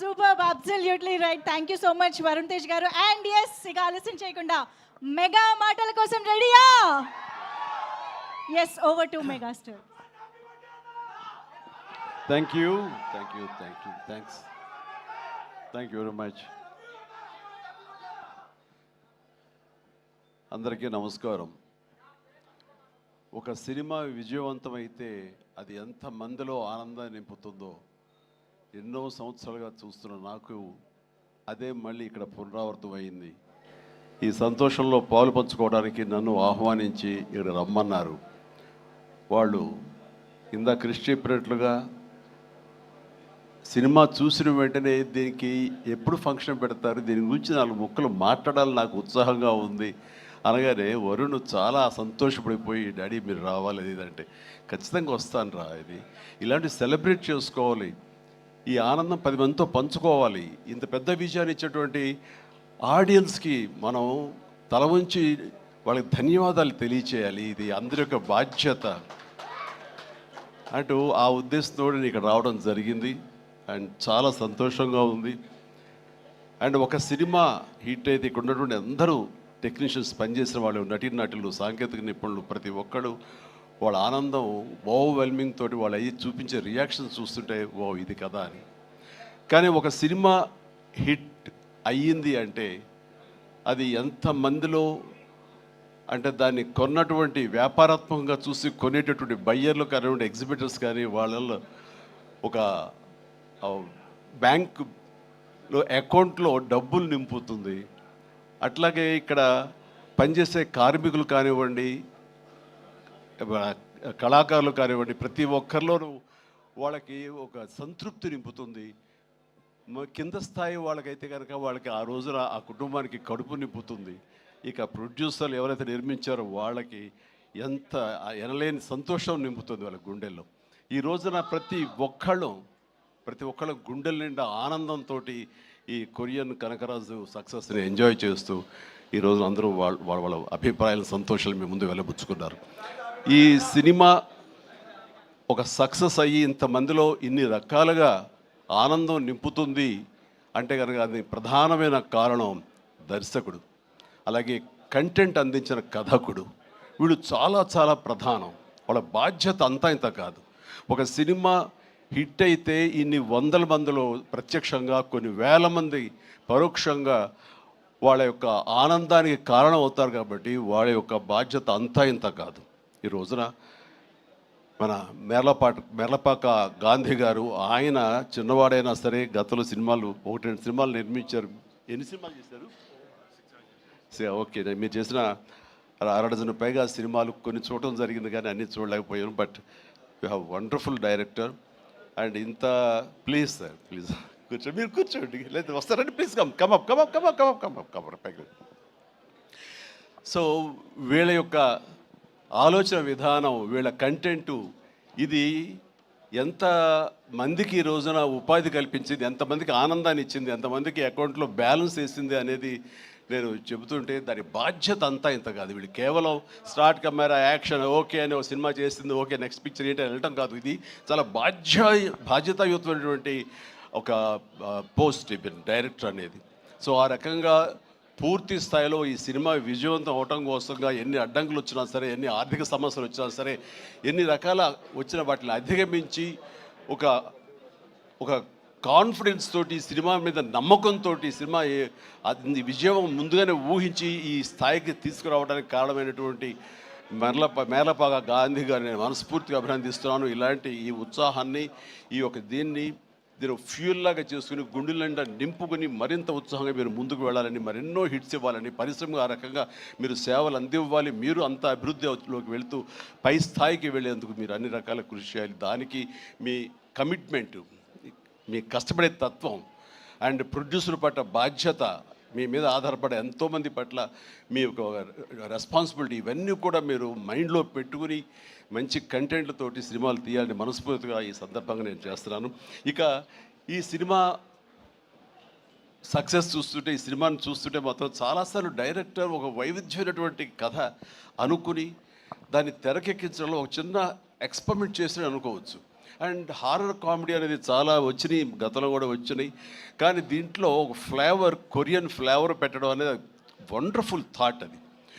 Super, absolutely right. Thank you so much Varun Tej garu. And yes, ఇక ఆలస్యం చేయకుండా మెగా మాటల కోసం రెడీయా? Yes, over to megastar. Thank you thanks thank you very much. అందరికీ నమస్కారం. ఒక సినిమా విజయవంతమైతే అది ఎంత మందిలో ఆనందాన్ని నింపుతుందో ఎన్నో సంవత్సరాలుగా చూస్తున్న నాకు అదే మళ్ళీ ఇక్కడ పునరావృతం అయింది. ఈ సంతోషంలో పాలు పంచుకోవడానికి నన్ను ఆహ్వానించి ఇక్కడ రమ్మన్నారు. వాళ్ళు ఇందాక కృషి చెప్పినట్లుగా సినిమా చూసిన వెంటనే దీనికి ఎప్పుడు ఫంక్షన్ పెడతారు, దీని గురించి 4 ముక్కలు మాట్లాడాలని నాకు ఉత్సాహంగా ఉంది అనగానే వరుణ్ చాలా సంతోషపడిపోయి, డాడీ మీరు రావాలి ఇదంటే ఖచ్చితంగా వస్తాను రా, ఇది ఇలాంటి సెలబ్రేట్ చేసుకోవాలి, ఈ ఆనందం 10 మందితో పంచుకోవాలి. ఇంత పెద్ద విజయాన్ని ఇచ్చేటువంటి ఆడియన్స్కి మనం తల ఉంచి వాళ్ళకి ధన్యవాదాలు తెలియచేయాలి. ఇది అందరి యొక్క బాధ్యత అంటూ ఆ ఉద్దేశంతో నేను ఇక్కడ రావడం జరిగింది. అండ్ చాలా సంతోషంగా ఉంది. అండ్ ఒక సినిమా హిట్ అయితే ఇక్కడ ఉన్నటువంటి అందరూ టెక్నీషియన్స్, పనిచేసిన వాళ్ళు, నటులు, సాంకేతిక నిపుణులు, ప్రతి ఒక్కరు వాళ్ళ ఆనందం ఓవర్వెల్మింగ్ తోటి వాళ్ళు అయ్యి చూపించే రియాక్షన్స్ చూస్తుంటే ఓ ఇది కదా అని. కానీ ఒక సినిమా హిట్ అయ్యింది అంటే అది ఎంతమందిలో అంటే దాన్ని కొన్నటువంటి వ్యాపారాత్మకంగా చూసి కొనేటటువంటి బయ్యర్లు కానివ్వండి, ఎగ్జిబిటర్స్ కానీ వాళ్ళల్లో ఒక బ్యాంకులో అకౌంట్లో డబ్బులు నింపుతుంది. అట్లాగే ఇక్కడ పనిచేసే కార్మికులు కానివ్వండి, కళాకారులు కానివ్వండి, ప్రతి ఒక్కరిలోనూ వాళ్ళకి ఒక సంతృప్తి నింపుతుంది. కింద స్థాయి వాళ్ళకైతే కనుక వాళ్ళకి ఆ రోజున ఆ కుటుంబానికి కడుపు నింపుతుంది. ఇక ప్రొడ్యూసర్లు ఎవరైతే నిర్మించారో వాళ్ళకి ఎంత ఎనలేని సంతోషం నింపుతుంది వాళ్ళ గుండెల్లో. ఈ రోజున ప్రతి ఒక్కళ్ళ గుండెల నిండా ఆనందంతో ఈ కొరియన్ కనకరాజు సక్సెస్ని ఎంజాయ్ చేస్తూ ఈరోజు అందరూ వాళ్ళ అభిప్రాయాల సంతోషాలు మీ ముందు వెళ్ళబుచ్చుకున్నారు. ఈ సినిమా ఒక సక్సెస్ అయ్యి ఇంతమందిలో ఇన్ని రకాలుగా ఆనందం నింపుతుంది అంటే కనుక అది ప్రధానమైన కారణం దర్శకుడు, అలాగే కంటెంట్ అందించిన కథకుడు. వీడు చాలా చాలా ప్రధానం. వాళ్ళ బాధ్యత అంతా ఇంత కాదు. ఒక సినిమా హిట్ అయితే ఇన్ని వందల మందిలో ప్రత్యక్షంగా, కొన్ని వేల మంది పరోక్షంగా వాళ్ళ యొక్క ఆనందానికి కారణం అవుతారు. కాబట్టి వాళ్ళ యొక్క బాధ్యత అంతా ఇంత కాదు. ఈ రోజున మన మేర్లపాక గాంధీ గారు, ఆయన చిన్నవాడైనా సరే గతంలో సినిమాలు 1-2 సినిమాలు నిర్మించారు. ఎన్ని సినిమాలు చేశారు? ఓకే, మీరు చేసిన 6 డజన్ పైగా సినిమాలు కొన్ని చూడటం జరిగింది కానీ అన్ని చూడలేకపోయాను. But you have wonderful director. And ఇంత ప్లీజ్ సార్, ప్లీజ్ కూర్చోండి, మీరు కూర్చోండి, లేదు వస్తారండి, ప్లీజ్ కమ్ పైకి. సో వీళ్ళ యొక్క ఆలోచన విధానం, వీళ్ళ కంటెంటు, ఇది ఎంత మందికి ఈ రోజున ఉపాధి కల్పించింది, ఎంతమందికి ఆనందాన్ని ఇచ్చింది, ఎంతమందికి అకౌంట్లో బ్యాలెన్స్ వేసింది అనేది నేను చెబుతుంటే దాని బాధ్యత అంతా ఇంత కాదు. వీళ్ళు కేవలం స్టార్ట్ కెమెరా యాక్షన్ ఓకే అని ఒక సినిమా చేసింది, ఓకే నెక్స్ట్ పిక్చర్ ఏంటి అని వెళ్ళటం కాదు. ఇది చాలా బాధ్యతాయుతమైనటువంటి ఒక పోస్ట్ డైరెక్టర్ అనేది. సో ఆ రకంగా పూర్తి స్థాయిలో ఈ సినిమా విజయవంతం అవటం కోసంగా ఎన్ని అడ్డంకులు వచ్చినా సరే, ఎన్ని ఆర్థిక సమస్యలు వచ్చినా సరే, ఎన్ని రకాల వచ్చిన వాటిని అధిగమించి ఒక కాన్ఫిడెన్స్ తోటి, సినిమా మీద నమ్మకంతో సినిమా విజయం ముందుగానే ఊహించి ఈ స్థాయికి తీసుకురావడానికి కారణమైనటువంటి మేర్లపాక గాంధీ గారిని నేను మనస్ఫూర్తిగా అభినందిస్తున్నాను. ఇలాంటి ఈ ఉత్సాహాన్ని, ఈ యొక్క దీన్ని ఫ్యూల్ లాగా చేసుకుని గుండెల నిండా నింపుకొని మరింత ఉత్సాహంగా మీరు ముందుకు వెళ్ళాలని, మరెన్నో హిట్స్ ఇవ్వాలని, పరిశ్రమ ఆ రకంగా మీరు సేవలు అందివ్వాలి, మీరు అంత అభివృద్ధిలోకి వెళుతూ పై స్థాయికి వెళ్ళేందుకు మీరు అన్ని రకాల కృషి చేయాలి. దానికి మీ కమిట్మెంటు, మీ కష్టపడే తత్వం అండ్ ప్రొడ్యూసర్ పట్ల బాధ్యత, మీ మీద ఆధారపడే ఎంతోమంది పట్ల మీ యొక్క రెస్పాన్సిబిలిటీ, ఇవన్నీ కూడా మీరు మైండ్లో పెట్టుకుని మంచి కంటెంట్లతోటి సినిమాలు తీయాలని మనస్ఫూర్తిగా ఈ సందర్భంగా నేను చేస్తున్నాను. ఇక ఈ సినిమా సక్సెస్ చూస్తుంటే, ఈ సినిమాని చూస్తుంటే మాత్రం చాలాసార్లు డైరెక్టర్ ఒక వైవిధ్యమైనటువంటి కథ అనుకుని దాన్ని తెరకెక్కించడంలో ఒక చిన్న ఎక్స్పెరిమెంట్ చేసి అనుకోవచ్చు. అండ్ హారర్ కామెడీ అనేది చాలా వచ్చినాయి, గతంలో కూడా వచ్చినాయి. కానీ దీంట్లో ఒక ఫ్లేవర్, కొరియన్ ఫ్లేవర్ పెట్టడం అనేది వండర్ఫుల్ థాట్ అది.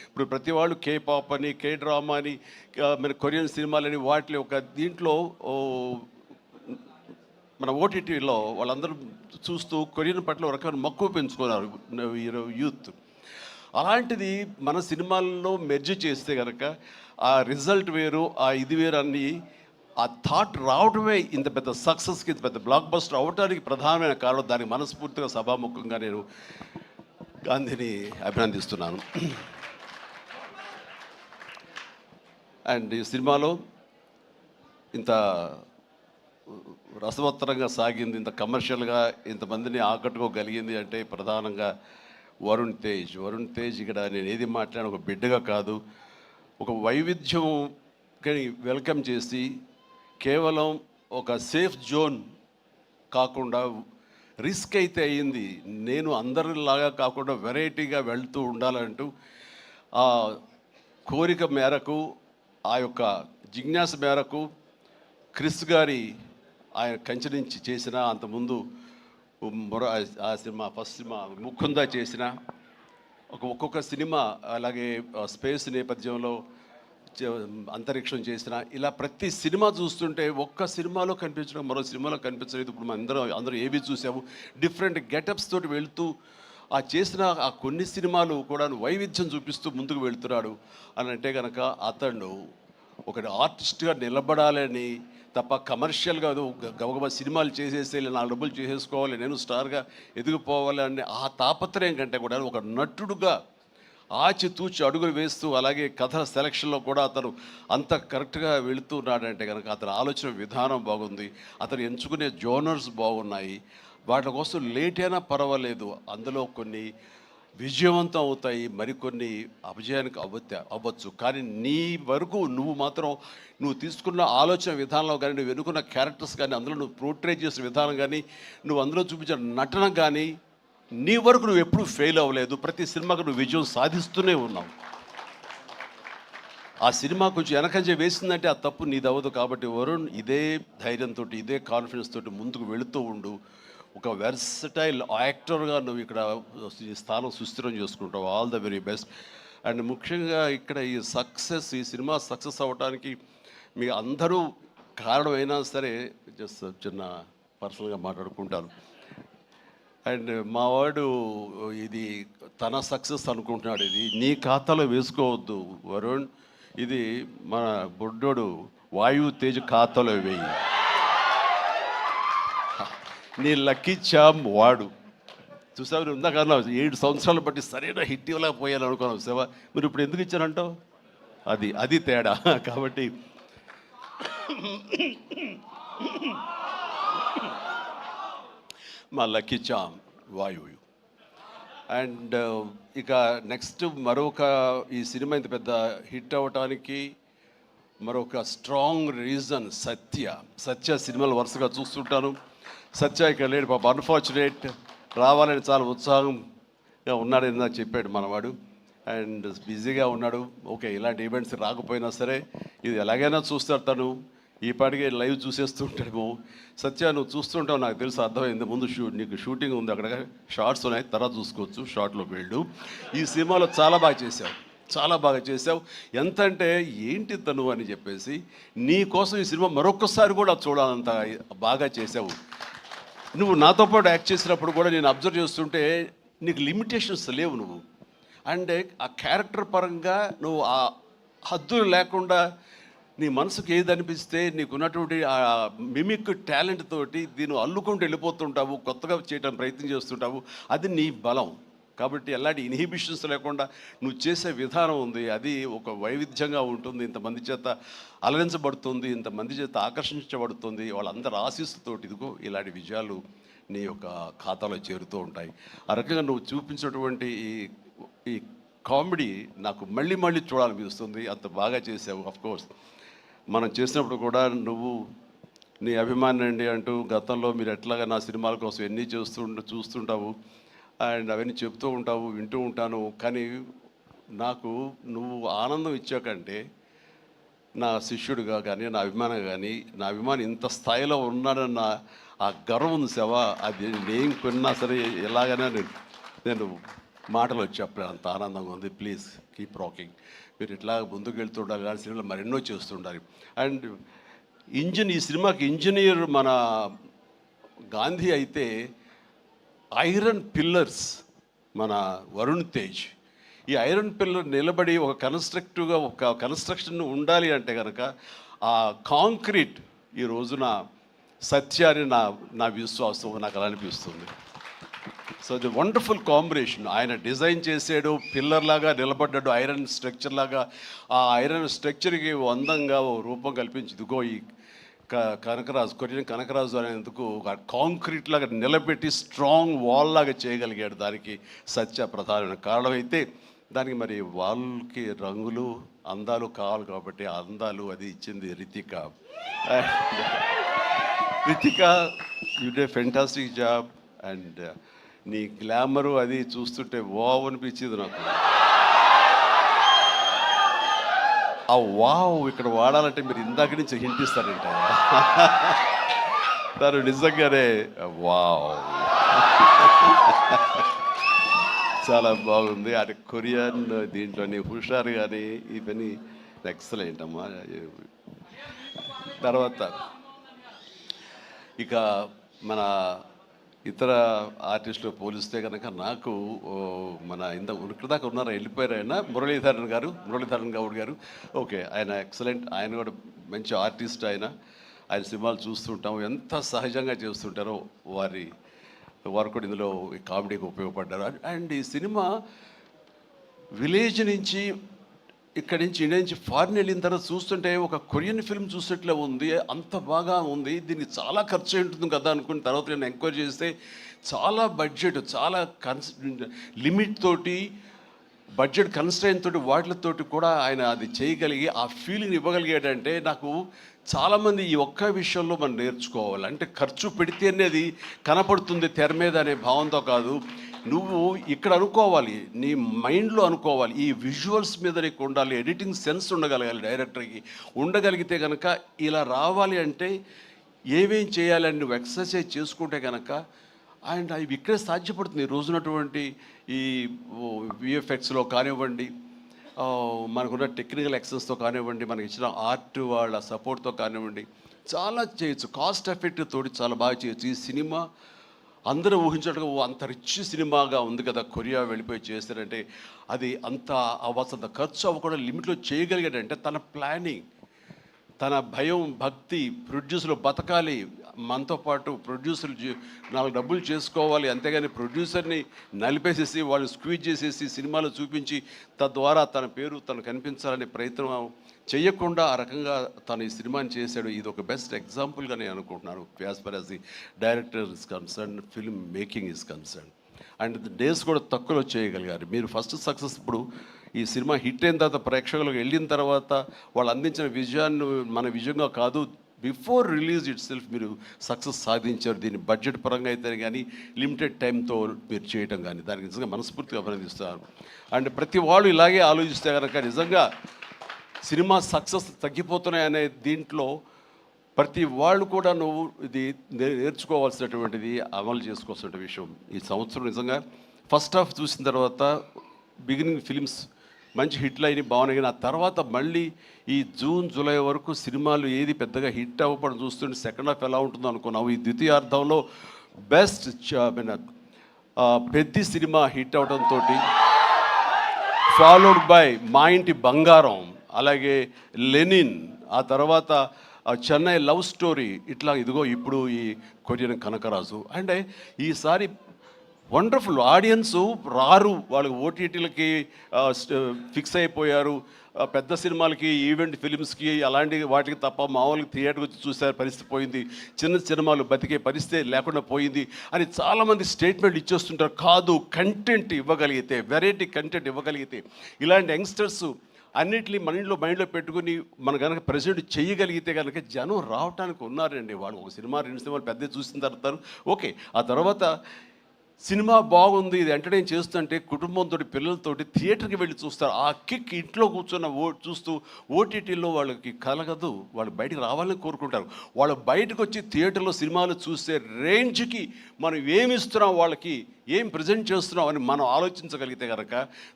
ఇప్పుడు ప్రతి వాళ్ళు కే పాప్ అని, కే డ్రామా అని, మన కొరియన్ సినిమాలని వాటి ఒక దీంట్లో మన ఓటీటీలో వాళ్ళందరూ చూస్తూ కొరియన్ పట్ల ఒక రకమైన మక్కువ పెంచుకున్నారు యూత్. అలాంటిది మన సినిమాల్లో మెర్జ్ చేస్తే కనుక ఆ రిజల్ట్ వేరు, ఆ ఇది వేరు అన్ని ఆ థాట్ రావడమే ఇంత పెద్ద సక్సెస్కి, ఇంత పెద్ద బ్లాక్ బస్టర్ అవడానికి ప్రధానమైన కారణం. దానికి మనస్ఫూర్తిగా సభాముఖంగా నేను గాంధీని అభినందిస్తున్నాను. అండ్ ఈ సినిమాలో ఇంత రసవత్తరంగా సాగింది, ఇంత కమర్షియల్గా ఇంతమందిని ఆకట్టుకోగలిగింది అంటే ప్రధానంగా వరుణ్ తేజ్ ఇక్కడ నేను ఏది మాట్లాడిన ఒక బిడ్డగా కాదు, ఒక వైవిధ్యం వెల్కమ్ చేసి కేవలం ఒక సేఫ్ జోన్ కాకుండా రిస్క్ అయితే అయ్యింది, నేను అందరిలాగా కాకుండా వెరైటీగా వెళ్తూ ఉండాలంటూ ఆ కోరిక మేరకు, ఆ యొక్క జిజ్ఞాస మేరకు క్రిస్ గారి ఆయన కంచి నుంచి చేసిన, అంతకుముందు ఆ సినిమా ఫస్ట్ సినిమా ముకుందా చేసిన, ఒక్కొక్క సినిమా అలాగే స్పేస్ నేపథ్యంలో అంతరిక్షం చేసిన, ఇలా ప్రతి సినిమా చూస్తుంటే ఒక్క సినిమాలో కనిపించడం మరో సినిమాలో కనిపించలేదు. ఇప్పుడు మనం అందరూ ఏవి చూసాము, డిఫరెంట్ గెటప్స్ తోటి వెళ్తూ ఆ చేసిన ఆ కొన్ని సినిమాలు కూడా వైవిధ్యం చూపిస్తూ ముందుకు వెళ్తున్నాడు అని అంటే కనుక అతను ఒక ఆర్టిస్ట్గా నిలబడాలని తప్ప కమర్షియల్గా గబగబా సినిమాలు చేసేసి 4 డబ్బులు చేసేసుకోవాలి, నేను స్టార్గా ఎదిగిపోవాలి అనే ఆ తాపత్రయం కంటే కూడా ఒక నటుడుగా ఆచితూచి అడుగులు వేస్తూ, అలాగే కథల సెలక్షన్లో కూడా అతను అంత కరెక్ట్గా వెళుతున్నాడంటే కనుక అతని ఆలోచన విధానం బాగుంది, అతను ఎంచుకునే జోనర్స్ బాగున్నాయి. వాటి కోసం లేట్ అయినా పర్వాలేదు, అందులో కొన్ని విజయవంతం అవుతాయి, మరికొన్ని అపజయానికి అవ్వచ్చు. కానీ నీ వరకు నువ్వు మాత్రం నువ్వు తీసుకున్న ఆలోచన విధానంలో కానీ, నువ్వు ఎన్నుకున్న క్యారెక్టర్స్ కానీ, అందులో నువ్వు పోర్ట్రే చేసిన విధానం కానీ, నువ్వు అందులో చూపించిన నటన కానీ, నీ వరకు నువ్వు ఎప్పుడూ ఫెయిల్ అవ్వలేదు. ప్రతి సినిమాకు నువ్వు విజయం సాధిస్తూనే ఉన్నావు. ఆ సినిమా కొంచెం వెనకంజ వేసిందంటే ఆ తప్పు నీది అవ్వదు. కాబట్టి వరుణ్ ఇదే ధైర్యంతో, ఇదే కాన్ఫిడెన్స్ తోటి ముందుకు వెళుతూ ఉండు. ఒక వెర్సటైల్ యాక్టర్గా నువ్వు ఇక్కడ ఈ స్థానం సుస్థిరం చేసుకుంటావు. All the very best. And ముఖ్యంగా ఇక్కడ ఈ సినిమా సక్సెస్ అవ్వడానికి మీ అందరూ కారణమైనా సరే, జస్ట్ చిన్న పర్సనల్గా మాట్లాడుకుంటాను. అండ్ మావాడు ఇది తన సక్సెస్ అనుకుంటున్నాడు, ఇది నీ ఖాతాలో వేసుకోవద్దు వరుణ్, ఇది మన బుడ్డోడు వాయు తేజ్ ఖాతాలో వేయి. నీ లక్కీ చామ్ వాడు. చూసావు, నువ్వు ఇందాక అన్నావు 7 సంవత్సరాలు బట్టి సరైన హిట్ ఇవ్వలేకపోయాను అనుకున్నావు సేవా, మీరు ఇప్పుడు ఎందుకు ఇచ్చారంటావు? అది తేడా. కాబట్టి మా లక్కీ చామ్ వాయువు. అండ్ ఇక నెక్స్ట్ మరొక ఈ సినిమా ఇంత పెద్ద హిట్ అవ్వటానికి మరొక స్ట్రాంగ్ రీజన్ సత్య సినిమాలు వరుసగా చూస్తుంటాను. సత్య ఇక్కడ లేడు పాప, అన్ఫార్చునేట్. రావాలని చాలా ఉత్సాహంగా ఉన్నాడని నాకు చెప్పాడు మనవాడు. అండ్ బిజీగా ఉన్నాడు. ఓకే, ఇలాంటి ఈవెంట్స్ రాకపోయినా సరే ఇది ఎలాగైనా చూస్తారు, తను ఈ పాటికి లైవ్ చూసేస్తుంటాడేమో. సత్య నువ్వు చూస్తుంటావు, నాకు తెలుసు, అర్థమైంది. ముందు నీకు షూటింగ్ ఉంది, అక్కడ షార్ట్స్ ఉన్నాయి, తర్వాత చూసుకోవచ్చు, షార్ట్లోకి వెళ్ళు. ఈ సినిమాలో చాలా బాగా చేసావు. ఎంత అంటే ఏంటి తను అని చెప్పేసి నీ కోసం ఈ సినిమా మరొకసారి కూడా చూడాలంత బాగా చేసావు. నువ్వు నాతో పాటు యాక్ట్ చేసినప్పుడు కూడా నేను అబ్జర్వ్ చేస్తుంటే నీకు లిమిటేషన్స్ లేవు నువ్వు. అండ్ ఆ క్యారెక్టర్ పరంగా నువ్వు ఆ హద్దులు లేకుండా నీ మనసుకు ఏది అనిపిస్తే నీకున్నటువంటి ఆ మిమిక్ టాలెంట్ తోటి దీన్ని అల్లుకుంటూ వెళ్ళిపోతుంటావు, కొత్తగా చేయడానికి ప్రయత్నం చేస్తుంటావు. అది నీ బలం. కాబట్టి ఎలాంటి ఇన్హిబిషన్స్ లేకుండా నువ్వు చేసే విధానం ఉంది, అది ఒక వైవిధ్యంగా ఉంటుంది. ఇంతమంది చేత అలరించబడుతుంది, ఇంతమంది చేత ఆకర్షించబడుతుంది. వాళ్ళందరూ ఆశీస్సుతోటి ఇదిగో ఇలాంటి విజయాలు నీ యొక్క ఖాతాలో చేరుతూ ఉంటాయి. ఆ రకంగా నువ్వు చూపించినటువంటి ఈ కామెడీ నాకు మళ్ళీ చూడాలనిపిస్తుంది. అంత బాగా చేసావు. అఫ్కోర్స్ మనం చేసినప్పుడు కూడా నువ్వు నీ అభిమాని అండి అంటూ గతంలో మీరు ఎట్లాగా నా సినిమాల కోసం ఎన్ని చూస్తుంటావు అండ్ అవన్నీ చెప్తూ ఉంటావు, వింటూ ఉంటాను. కానీ నాకు నువ్వు ఆనందం ఇచ్చాకంటే నా శిష్యుడిగా కానీ నా అభిమానం కానీ నా అభిమాని ఇంత స్థాయిలో ఉన్నాడన్న ఆ గర్వం ఉంది సేవా, అది నేను కొన్నా సరే ఎలాగైనా నేను మాటలు వచ్చి చెప్పలేను, అంత ఆనందంగా ఉంది. ప్లీజ్ కీప్ రాకింగ్, మీరు ఇట్లా ముందుకు వెళ్తుండాలి, కానీ సినిమాలు మరెన్నో చేస్తుండాలి. అండ్ ఈ సినిమాకి ఇంజనీర్ మన గాంధీ అయితే ఐరన్ పిల్లర్స్ మన వరుణ్ తేజ్. ఈ ఐరన్ పిల్లర్ నిలబడి ఒక కన్స్ట్రక్టివ్గా ఒక కన్స్ట్రక్షన్ ఉండాలి అంటే కనుక ఆ కాంక్రీట్ ఈ రోజున సత్యాన్ని నా విశ్వాసం, నాకు అలా అనిపిస్తుంది. So the wonderful combination. ఆయన డిజైన్ చేసాడు, పిల్లర్ లాగా నిలబడ్డాడు, ఐరన్ స్ట్రక్చర్ లాగా. ఆ ఐరన్ స్ట్రక్చర్కి అందంగా ఓ రూపం కల్పించి ఇదిగో ఈ కనకరాజు, కొరియన్ కనకరాజు అనేందుకు కాంక్రీట్ లాగా నిలబెట్టి స్ట్రాంగ్ వాల్ లాగా చేయగలిగాడు. దానికి సత్య ప్రధానమైన కారణం అయితే, దానికి మరి వాళ్ళకి రంగులు అందాలు కావాలి కాబట్టి ఆ అందాలు అది ఇచ్చింది Ritika. Ritika, you day fantastic job. And నీ గ్లామరు అది చూస్తుంటే వావ్ అనిపించింది నాకు. ఆ వావ్ ఇక్కడ వాడాలంటే మీరు ఇందాక నుంచి హింట్ ఇస్తారంట. తను నిజంగానే వావ్ చాలా బాగుంది. అది కొరియన్ దీంట్లోని హుషారు కానీ ఇవన్నీ ఎక్సలెంట్ అమ్మా. తర్వాత ఇక మన ఇతర ఆర్టిస్టులు పోలిస్తే కనుక నాకు మన ఉనికిదాకా ఉన్నారా, వెళ్ళిపోయారు ఆయన, మురళీధరన్ గౌడ్ గారు. ఓకే, ఆయన ఎక్సలెంట్, ఆయన కూడా మంచి ఆర్టిస్ట్. ఆయన సినిమాలు చూస్తుంటాం, ఎంత సహజంగా చేస్తుంటారో వారు కూడా ఇందులో కామెడీకి ఉపయోగపడ్డారు. అండ్ ఈ సినిమా విలేజ్ నుంచి ఇక్కడి నుంచి ఇండియా నుంచి ఫారిన్ వెళ్ళిన తర్వాత చూస్తుంటే ఒక కొరియన్ ఫిల్మ్ చూసినట్లే ఉంది, అంత బాగా ఉంది. దీనికి చాలా ఖర్చు అయి ఉంటుంది కదా అనుకున్న తర్వాత నేను ఎంక్వైరీ చేస్తే చాలా బడ్జెట్, చాలా లిమిట్ తోటి, బడ్జెట్ కన్స్ట్రైన్ తోటి, వాటితోటి కూడా ఆయన అది చేయగలిగి ఆ ఫీలింగ్ ఇవ్వగలిగాడంటే నాకు చాలామంది ఈ ఒక్క విషయంలో మనం నేర్చుకోవాలి. అంటే ఖర్చు పెడితే అనేది కనపడుతుంది తెర మీద అనే భావంతో కాదు, నువ్వు ఇక్కడ అనుకోవాలి, నీ మైండ్లో అనుకోవాలి, ఈ విజువల్స్ మీద నీకు ఉండాలి, ఎడిటింగ్ సెన్స్ ఉండగలగాలి, డైరెక్టర్కి ఉండగలిగితే కనుక ఇలా రావాలి అంటే ఏమేం చేయాలని నువ్వు ఎక్సర్సైజ్ చేసుకుంటే కనుక అండ్ అవి ఇక్కడే సాధ్యపడుతుంది. ఈ రోజునటువంటి ఈ విఎఫ్ఎక్స్లో కానివ్వండి, మనకున్న టెక్నికల్ ఎక్సెస్తో కానివ్వండి, మనకి ఇచ్చిన ఆర్ట్ వాళ్ళ సపోర్ట్తో కానివ్వండి, చాలా చేయొచ్చు. కాస్ట్ ఎఫెక్టివ్ తోటి చాలా బాగా చేయొచ్చు. ఈ సినిమా అందరూ ఊహించడం అంత రిచ్ సినిమాగా ఉంది కదా, కొరియా వెళ్ళిపోయి చేస్తారంటే అది అంత అవ్వాల్సినంత ఖర్చు అవ్వకుండా లిమిట్లో చేయగలిగాడంటే తన ప్లానింగ్, తన భయం, భక్తి, ప్రొడ్యూసర్లు బతకాలి, మనతో పాటు ప్రొడ్యూసర్లు 4 డబ్బులు చేసుకోవాలి, అంతేగాని ప్రొడ్యూసర్ని నలిపేసేసి వాళ్ళు స్క్వీజ్ చేసేసి సినిమాలో చూపించి తద్వారా తన పేరు తను కనిపించాలనే ప్రయత్నం చేయకుండా ఆ రకంగా తను ఈ సినిమాని చేశాడు. ఇది ఒక బెస్ట్ ఎగ్జాంపుల్గా నేను అనుకుంటున్నాను as for as the director is concern, film making is concern. And days కూడా తక్కువలో చేయగలిగారు. మీరు ఫస్ట్ సక్సెస్ ఇప్పుడు ఈ సినిమా హిట్ అయిన తర్వాత ప్రేక్షకులకు వెళ్ళిన తర్వాత వాళ్ళు అందించిన విజయాన్ని మన విజయంగా కాదు, బిఫోర్ రిలీజ్ ఇట్ సెల్ఫ్ మీరు సక్సెస్ సాధించారు. దీన్ని బడ్జెట్ పరంగా అయితే కానీ లిమిటెడ్ టైంతో మీరు చేయటం కానీ దానికి నిజంగా మనస్ఫూర్తిగా అభినందిస్తాను. అండ్ ప్రతి వాళ్ళు ఇలాగే ఆలోచిస్తే కనుక నిజంగా సినిమా సక్సెస్ తగ్గిపోతున్నాయనే దీంట్లో ప్రతి వాళ్ళు కూడా నువ్వు ఇది నేర్చుకోవాల్సినటువంటిది, అమలు చేసుకోవాల్సిన విషయం. ఈ సంవత్సరం నిజంగా ఫస్ట్ హాఫ్ చూసిన తర్వాత బిగినింగ్ ఫిలిమ్స్ మంచి హిట్లు అయినాయి, బాగున్నాయి. కానీ ఆ తర్వాత మళ్ళీ ఈ జూన్ జూలై వరకు సినిమాలు ఏది పెద్దగా హిట్ అవ్వడం చూస్తుంటే సెకండ్ హాఫ్ ఎలా ఉంటుందో అనుకున్నావు. ఈ ద్వితీయార్థంలో బెస్ట్ పెద్ద సినిమా హిట్ అవడంతో ఫాలోడ్ బై మా ఇంటి బంగారం, అలాగే లెనిన్, ఆ తర్వాత చెన్నై లవ్ స్టోరీ, ఇట్లా ఇదిగో ఇప్పుడు ఈ కొరియన్ కనకరాజు. అంటే ఈసారి వండర్ఫుల్ ఆడియన్స్ రారు, వాళ్ళకి ఓటీటీలకి ఫిక్స్ అయిపోయారు, పెద్ద సినిమాలకి, ఈవెంట్ ఫిలిమ్స్కి అలాంటి వాటికి తప్ప మామూలుగా థియేటర్కి వచ్చి చూసే పరిస్థితి పోయింది, చిన్న సినిమాలు బతికే పరిస్థితి లేకుండా పోయింది అని చాలామంది స్టేట్మెంట్ ఇచ్చేస్తుంటారు. కాదు, కంటెంట్ ఇవ్వగలిగితే, వెరైటీ కంటెంట్ ఇవ్వగలిగితే, ఇలాంటి యంగ్స్టర్స్ అన్నింటినీ మైండ్లో పెట్టుకుని మనం కనుక ప్రెజెంట్ చేయగలిగితే కనుక జనం రావడానికి ఉన్నారండి. వాళ్ళు ఒక సినిమా 2 సినిమాలు పెద్ద చూసిన తర్వాత ఓకే, ఆ తర్వాత సినిమా బాగుంది, ఇది ఎంటర్టైన్ చేస్తుంటే కుటుంబంతో పిల్లలతోటి థియేటర్కి వెళ్ళి చూస్తారు. ఆ కిక్ ఇంట్లో కూర్చొని చూస్తూ ఓటీటీలో వాళ్ళకి కలగదు. వాళ్ళు బయటికి రావాలని కోరుకుంటారు. వాళ్ళు బయటకు వచ్చి థియేటర్లో సినిమాలు చూసే రేంజ్కి మనం ఏమి ఇస్తున్నాం, వాళ్ళకి ఏం ప్రజెంట్ చేస్తున్నాం అని మనం ఆలోచించగలిగితే కనుక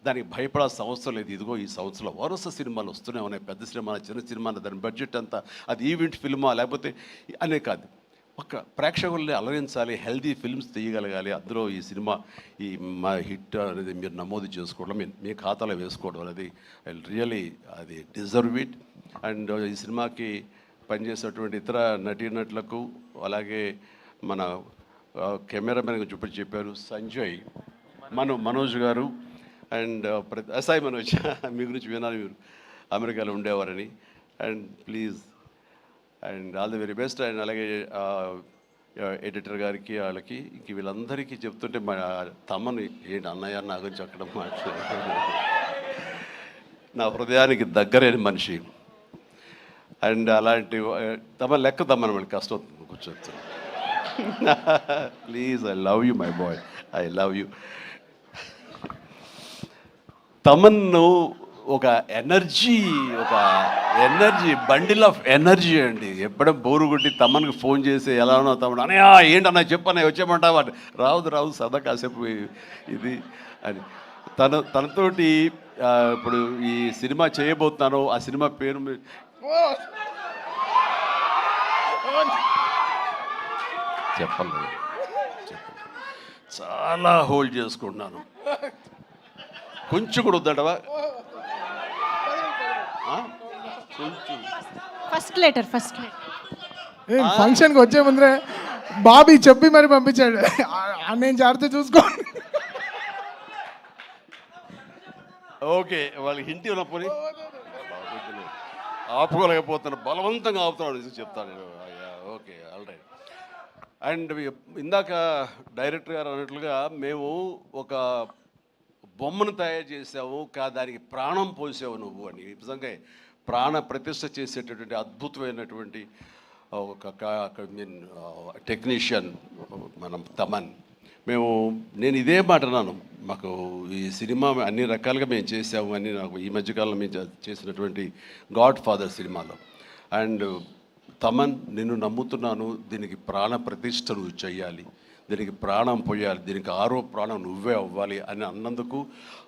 దానికి భయపడాల్సిన అవసరం లేదు. ఇదిగో ఈ సంవత్సరంలో వరుస సినిమాలు వస్తూనే ఉన్నాయి. పెద్ద సినిమా, చిన్న సినిమా, దాని బడ్జెట్ అంతా అది ఈవెంట్ ఫిల్మా లేకపోతే అనే కాదు, ఒక ప్రేక్షకుల్ని అలరించాలి, హెల్దీ ఫిల్మ్స్ తీయగలగాలి. అందులో ఈ సినిమా ఈ మా హిట్ అనేది మీరు నమోదు చేసుకోవడం, మీ ఖాతాలో వేసుకోవడం అనేది రియలీ అది డిజర్వ్ ఇట్. అండ్ ఈ సినిమాకి పనిచేసేటువంటి ఇతర నటీనటులకు, అలాగే మన కెమెరామెన్ చూపించి చెప్పారు సంజయ్, మనోజ్ గారు అండ్ సాయి మనోజ్ మీ గురించి వినాలి, మీరు అమెరికాలో ఉండేవారని. And please and all the very best. And అలాగే ఎడిటర్ గారికి, వాళ్ళకి ఇంక వీళ్ళందరికీ చెప్తుంటే మా తమ్మని ఏంటి అన్నయ్య నా గురించి అక్కడ మాట్లాడారు. నా హృదయానికి దగ్గరైన మనిషి. అండ్ అలాంటి తమ లెక్క తమ్మని మనకి కష్టం అవుతుంది కూర్చోవచ్చు. Please, I love you my boy, I love you. తమన్ను ఒక ఎనర్జీ బండిల్ ఆఫ్ ఎనర్జీ అండి. ఎప్పుడో బోరు కొట్టి తమ్మనికి ఫోన్ చేసి ఎలా ఉన్నావు తమ్ముడు, అనయా ఏంటన్నా చెప్పన్నా వచ్చేయమంటావా, రాదు సదా కాసేపు ఇది అని. తనతోటి ఇప్పుడు ఈ సినిమా చేయబోతున్నాను, ఆ సినిమా పేరు చెప్పలేదు, చాలా హోల్డ్ చేసుకుంటున్నాను. కొంచెం కూడా వద్దంటవా, ఫస్ట్ లెటర్ ఫంక్షన్కి వచ్చే ముందరే బాబీ చెప్పి మరి పంపించాడు, నేను జాగ్రత్త చూసుకో. ఓకే, వాళ్ళకి హింట్ ఉన్నప్పుడు ఆపుకోలేకపోతున్నాను, బలవంతంగా ఆపుతున్నాడు చెప్తాను. Okay, all right. అండ్ ఇందాక డైరెక్టర్ గారు అన్నట్లుగా మేము ఒక బొమ్మను తయారు చేసావు, దానికి ప్రాణం పోసావు నువ్వు అని. నిజంగా ప్రాణ ప్రతిష్ఠ చేసేటటువంటి అద్భుతమైనటువంటి ఒక టెక్నీషియన్ మనం తమన్. నేను ఇదే మాట అన్నాను, మాకు ఈ సినిమా అన్ని రకాలుగా మేము చేసాము అని. నాకు ఈ మధ్యకాలంలో మేము చేసినటువంటి గాడ్ ఫాదర్ సినిమాలో, అండ్ తమన్ నిన్ను నమ్ముతున్నాను, దీనికి ప్రాణ ప్రతిష్ఠ నువ్వు చెయ్యాలి, దీనికి ప్రాణం పోయాలి, దీనికి ఆరో ప్రాణం నువ్వే అవ్వాలి అని అన్నందుకు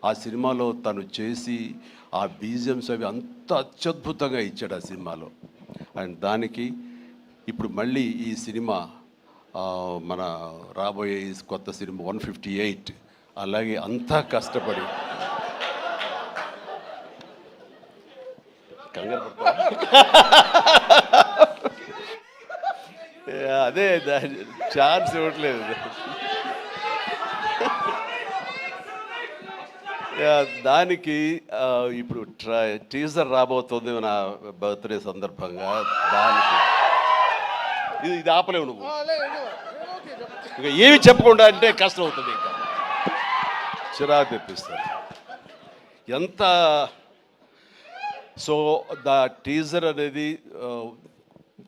ఆ సినిమాలో తను చేసి ఆ బీజిఎమ్స్ అవి అంత అత్యద్భుతంగా ఇచ్చాడు ఆ సినిమాలో. అండ్ దానికి ఇప్పుడు మళ్ళీ ఈ సినిమా మన రాబోయే కొత్త సినిమా 158 అలాగే అంతా కష్టపడి కంగారు అదే ఛాన్స్ ఇవ్వట్లేదు. దానికి ఇప్పుడు టీజర్ రాబోతుంది నా బర్త్డే సందర్భంగా. దానికి ఇది ఆపలేవు నువ్వు, ఇంకా ఏమి చెప్పకుండా అంటే కష్టం అవుతుంది, ఇంకా చిరాకు తెప్పిస్తారు ఎంత. సో ద టీజర్ అనేది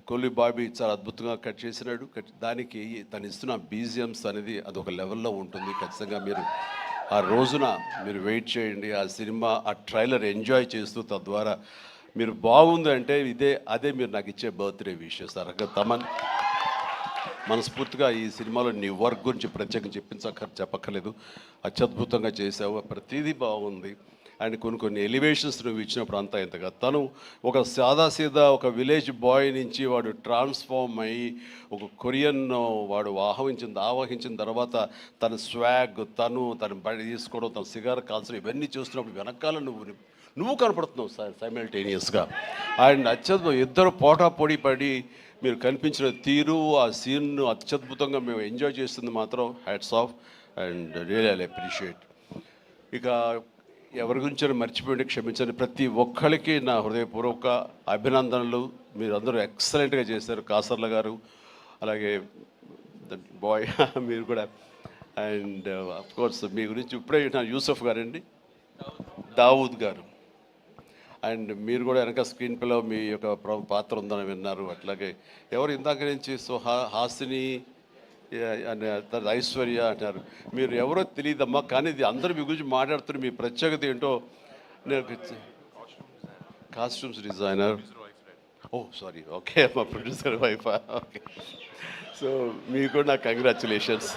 కొల్లి బాబీ చాలా అద్భుతంగా కట్ చేసినాడు. దానికి తను ఇస్తున్న బీజిఎమ్స్ అనేది అదొక లెవెల్లో ఉంటుంది. ఖచ్చితంగా మీరు ఆ రోజున మీరు వెయిట్ చేయండి, ఆ సినిమా ఆ ట్రైలర్ ఎంజాయ్ చేస్తూ తద్వారా మీరు బాగుంది అంటే అదే మీరు నాకు ఇచ్చే బర్త్డే విషెస్. తమన్ మనస్ఫూర్తిగా ఈ సినిమాలో నీ వర్క్ గురించి ప్రత్యేకంగా చెప్పక్కర్లేదు, అత్యద్భుతంగా చేసావు, ప్రతిదీ బాగుంది. అండ్ కొన్ని ఎలివేషన్స్ నువ్వు ఇచ్చినప్పుడు అంతా ఇంతగా తను ఒక సాదాసీదా ఒక విలేజ్ బాయ్ నుంచి వాడు ట్రాన్స్ఫార్మ్ అయ్యి ఒక కొరియన్ వాడు ఆవహించిన తర్వాత తన స్వాగ్, తన బడి తీసుకోవడం, తన సిగార్ కాల్చడం, ఇవన్నీ చూస్తున్నప్పుడు వెనకాల నువ్వు కనపడుతున్నావు సైమల్టేనియస్గా. అండ్ అత్యద్భుతం, ఇద్దరు పోటాపోటీ పడి మీరు కనిపించిన తీరు, ఆ సీన్ను అత్యద్భుతంగా మేము ఎంజాయ్ చేస్తుంది మాత్రం hats off and really I appreciate. ఇక ఎవరి గురించి మర్చిపోయింది క్షమించండి. ప్రతి ఒక్కరికి నా హృదయపూర్వక అభినందనలు. మీరు అందరూ ఎక్సలెంట్గా చేశారు. కాసర్ల గారు, అలాగే బాయ్ మీరు కూడా. అండ్ అఫ్కోర్స్ మీ గురించి ఇప్పుడే యూసఫ్ గారండి, దావూద్ గారు. అండ్ మీరు కూడా వెనక స్క్రీన్ ప్లేలో మీ యొక్క పాత్ర ఉందని విన్నారు. అట్లాగే ఎవరు ఇందాక నుంచి హాసిని అని తర్వాత ఐశ్వర్య అంటారు. మీరు ఎవరో తెలియదమ్మా, కానీ ఇది అందరూ మీ గురించి మాట్లాడుతున్నారు. మీ ప్రత్యేకత ఏంటో నేను కాస్ట్యూమ్స్ డిజైనర్. ఓ సారీ, ఓకే, మా ప్రొడ్యూసర్ వైఫ్. ఓకే, సో మీకు కూడా నా కంగ్రాచులేషన్స్.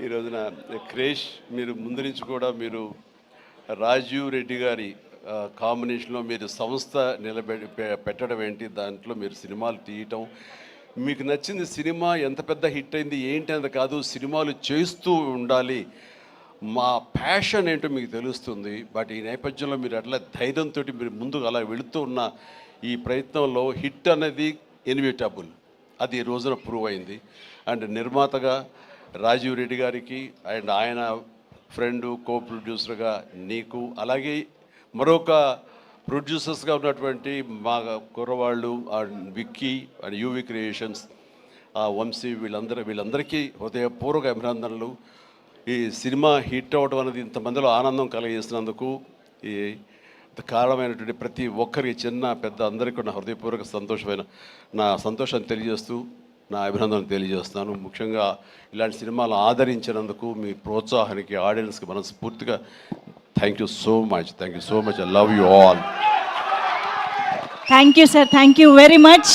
ఈ రోజున క్రేష్ మీరు ముందు నుంచి కూడా మీరు రాజీవ్ రెడ్డి గారి కాంబినేషన్లో మీరు సంస్థ పెట్టడం ఏంటి, దాంట్లో మీరు సినిమాలు తీయటం, మీకు నచ్చింది సినిమా ఎంత పెద్ద హిట్ అయింది ఏంటి అనేది కాదు, సినిమాలు చేస్తూ ఉండాలి, మా ప్యాషన్ ఏంటో మీకు తెలుస్తుంది. బట్ ఈ నేపథ్యంలో మీరు అట్లా ధైర్యంతో మీరు ముందుకు అలా వెళుతూ ఉన్న ఈ ప్రయత్నంలో హిట్ అనేది ఇన్విటబుల్, అది ఈ రోజున ప్రూవ్ అయింది. అండ్ నిర్మాతగా రాజీవ్ రెడ్డి గారికి అండ్ ఆయన ఫ్రెండు కో ప్రొడ్యూసర్గా నీకు, అలాగే మరొక ప్రొడ్యూసర్స్గా ఉన్నటువంటి మా కుర్రవాళ్ళు Vicky and UV creations, Vamshi, వీళ్ళందరికీ హృదయపూర్వక అభినందనలు. ఈ సినిమా హిట్ అవ్వడం అనేది ఇంతమందిలో ఆనందం కలిగజేసినందుకు ఈ కారణమైనటువంటి ప్రతి ఒక్కరికి, చిన్న పెద్ద అందరికీ నా హృదయపూర్వక నా సంతోషాన్ని తెలియజేస్తూ నా అభినందనలు తెలియజేస్తున్నాను. ముఖ్యంగా ఇలాంటి సినిమాలు ఆదరించినందుకు మీ ప్రోత్సాహానికి, ఆడియన్స్కి మనస్ఫూర్తిగా thank you so much. I love you all. Thank you sir, thank you very much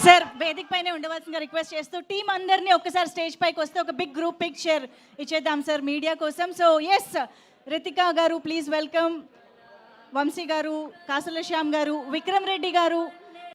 sir. వేదిక పైన ఉండవలసిందిగా రిక్వెస్ట్ చేస్తూ టీం అందరినీ ఒక్కసారి స్టేజ్ పైకి వస్తే ఒక బిగ్ గ్రూప్ పిక్చర్ ఇచ్చేద్దాం సార్ మీడియా కోసం. సో ఎస్, రితికా గారు ప్లీజ్ వెల్కమ్, వంశీ గారు, కాసుల శ్యామ్ గారు, విక్రమ్ రెడ్డి గారు,